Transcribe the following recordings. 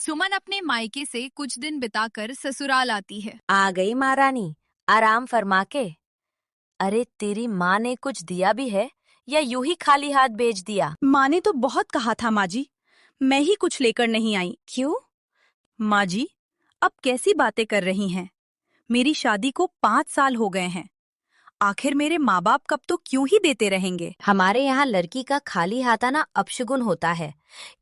सुमन अपने मायके से कुछ दिन बिताकर ससुराल आती है। आ गई महारानी, आराम फरमा के। अरे तेरी माँ ने कुछ दिया भी है या यूं ही खाली हाथ भेज दिया? माँ ने तो बहुत कहा था माँ जी, मैं ही कुछ लेकर नहीं आई। क्यों? माँ जी, अब कैसी बातें कर रही हैं? मेरी शादी को 5 साल हो गए हैं। आखिर मेरे माँ बाप कब तो क्यों ही देते रहेंगे। हमारे यहाँ लड़की का खाली हाथ आना अपशगुन होता है।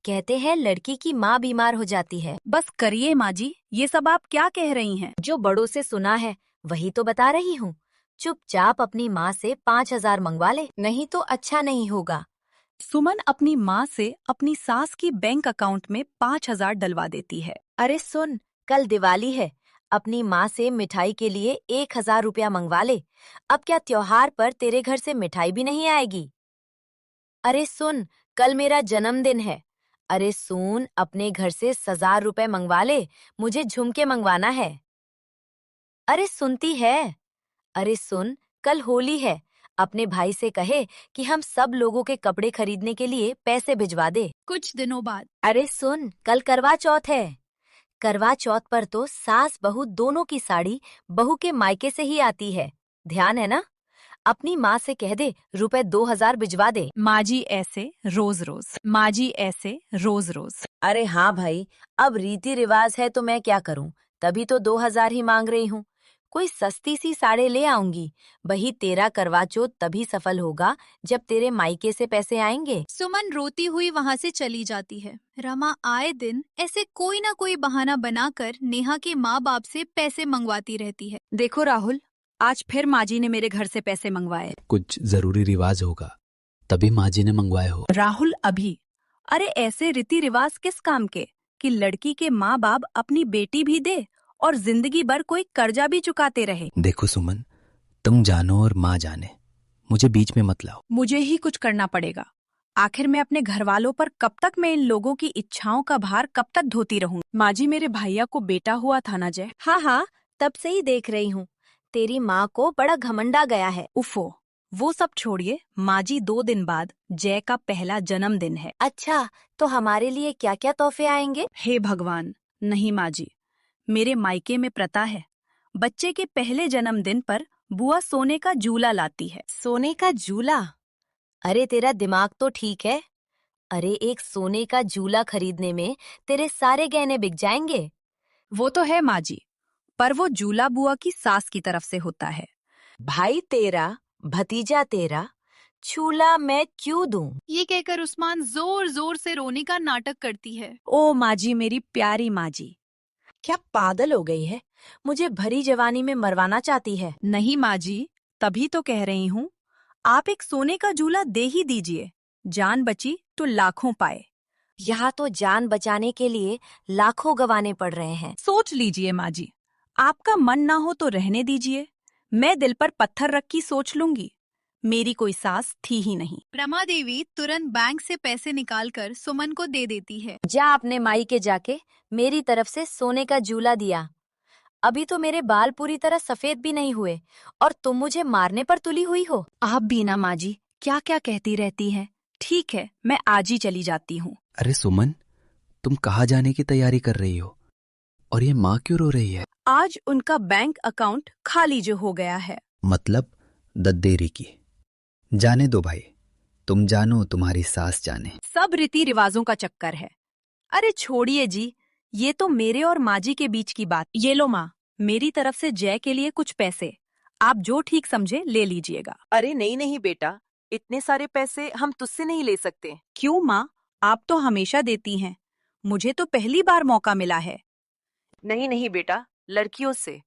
कहते हैं लड़की की माँ बीमार हो जाती है। बस करिए माँ जी, ये सब आप क्या कह रही हैं? जो बड़ों से सुना है वही तो बता रही हूँ। चुपचाप अपनी माँ से 5,000 मंगवा ले, नहीं तो अच्छा नहीं होगा। सुमन अपनी माँ से अपनी सास की बैंक अकाउंट में 5,000 डलवा देती है। अरे सुन, कल दिवाली है, अपनी माँ से मिठाई के लिए 1,000 रुपया मंगवा ले। अब क्या त्योहार पर तेरे घर से मिठाई भी नहीं आएगी? अरे सुन, कल मेरा जन्मदिन है। अरे सुन, अपने घर से 1,000 रुपए मंगवा ले, मुझे झुमके मंगवाना है। अरे सुनती है? अरे सुन, कल होली है, अपने भाई से कहे कि हम सब लोगों के कपड़े खरीदने के लिए पैसे भिजवा दे। कुछ दिनों बाद अरे सुन, कल करवा चौथ है। करवा चौथ पर तो सास बहू दोनों की साड़ी बहू के मायके से ही आती है, ध्यान है ना? अपनी माँ से कह दे रुपए 2,000 भिजवा दे। माँ जी ऐसे रोज रोज, माँ जी ऐसे रोज रोज। अरे हाँ भाई, अब रीति रिवाज है तो मैं क्या करूं, तभी तो 2,000 ही मांग रही हूँ। कोई सस्ती सी साड़ी ले आऊंगी। वही तेरा करवा चौथ तभी सफल होगा जब तेरे मायके से पैसे आएंगे। सुमन रोती हुई वहाँ से चली जाती है। रमा आए दिन ऐसे कोई ना कोई बहाना बनाकर नेहा के माँ बाप से पैसे मंगवाती रहती है। देखो राहुल, आज फिर माँ जी ने मेरे घर से पैसे मंगवाए। कुछ जरूरी रिवाज होगा, तभी माँ जी ने मंगवाए हो। राहुल अभी, अरे ऐसे रीति रिवाज किस काम के कि लड़की के माँ बाप अपनी बेटी भी दे और जिंदगी भर कोई कर्जा भी चुकाते रहे। देखो सुमन, तुम जानो और माँ जाने, मुझे बीच में मत लाओ। मुझे ही कुछ करना पड़ेगा। आखिर मैं अपने घर वालों पर कब तक मैं इन लोगों की इच्छाओं का भार कब तक ढोती रहूं? माँ जी, मेरे भैया को बेटा हुआ था ना जय। हाँ हाँ, तब से ही देख रही हूँ। तेरी माँ को बड़ा घमंडा गया है। उफो, वो सब छोड़िए। माँ जी, 2 दिन बाद जय का पहला जन्मदिन है। अच्छा, तो हमारे लिए क्या क्या तोहफे आएंगे? हे भगवान, नहीं माँ जी, मेरे मायके में प्रथा है, बच्चे के पहले जन्मदिन पर बुआ सोने का झूला लाती है। सोने का झूला? अरे तेरा दिमाग तो ठीक है। अरे एक सोने का झूला खरीदने में तेरे सारे गहने बिक जाएंगे। वो तो है माँ जी, पर वो झूला बुआ की सास की तरफ से होता है। भाई तेरा, भतीजा तेरा, झूला मैं क्यों दूं? ये कहकर उस्मान जोर जोर से रोने का नाटक करती है। ओ माँ जी, मेरी प्यारी माँ जी। क्या पागल हो गई है? मुझे भरी जवानी में मरवाना चाहती है। नहीं माँ जी, तभी तो कह रही हूँ, आप एक सोने का झूला दे ही दीजिए। जान बची तो लाखों पाए। यहाँ तो जान बचाने के लिए लाखों गंवाने पड़ रहे हैं। सोच लीजिए माँ जी, आपका मन ना हो तो रहने दीजिए, मैं दिल पर पत्थर रख की सोच लूंगी। मेरी कोई सास थी ही नहीं। रमा देवी तुरंत बैंक से पैसे निकालकर सुमन को दे देती है। जा अपने माई के जाके मेरी तरफ से सोने का झूला दिया। अभी तो मेरे बाल पूरी तरह सफेद भी नहीं हुए और तुम मुझे मारने पर तुली हुई हो। आप भी ना माँ जी, क्या क्या कहती रहती हैं। ठीक है, मैं आज ही चली जाती हूँ। अरे सुमन, तुम कहाँ जाने की तैयारी कर रही हो? और ये माँ क्यों रो रही है? आज उनका बैंक अकाउंट खाली जो हो गया है। मतलब दद्देरी की। जाने दो भाई, तुम जानो तुम्हारी सास जाने। सब रीति रिवाजों का चक्कर है। अरे छोड़िए जी, ये तो मेरे और माँ जी के बीच की बात। ये लो माँ, मेरी तरफ से जय के लिए कुछ पैसे, आप जो ठीक समझे ले लीजिएगा। अरे नहीं नहीं बेटा, इतने सारे पैसे हम तुझसे नहीं ले सकते। क्यों माँ, आप तो हमेशा देती हैं, मुझे तो पहली बार मौका मिला है। नहीं नहीं बेटा, लड़कियों से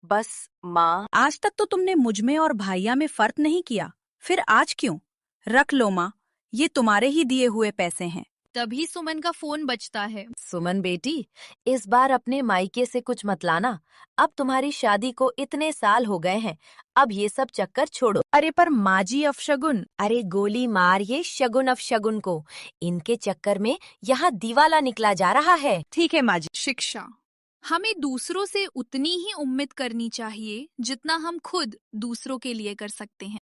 बस। माँ, आज तक तो तुमने मुझ में और भाइया में फर्क नहीं किया, फिर आज क्यों? रख लो माँ, ये तुम्हारे ही दिए हुए पैसे हैं। तभी सुमन का फोन बजता है। सुमन बेटी, इस बार अपने मायके से कुछ मत लाना। अब तुम्हारी शादी को इतने साल हो गए हैं, अब ये सब चक्कर छोड़ो। अरे पर माँ जी अफशगुन। अरे गोली मार ये शगुन अफशगुन को। इनके चक्कर में यहाँ दीवाला निकला जा रहा है। ठीक है माँ जी। शिक्षा, हमें दूसरों से उतनी ही उम्मीद करनी चाहिए जितना हम खुद दूसरों के लिए कर सकते हैं।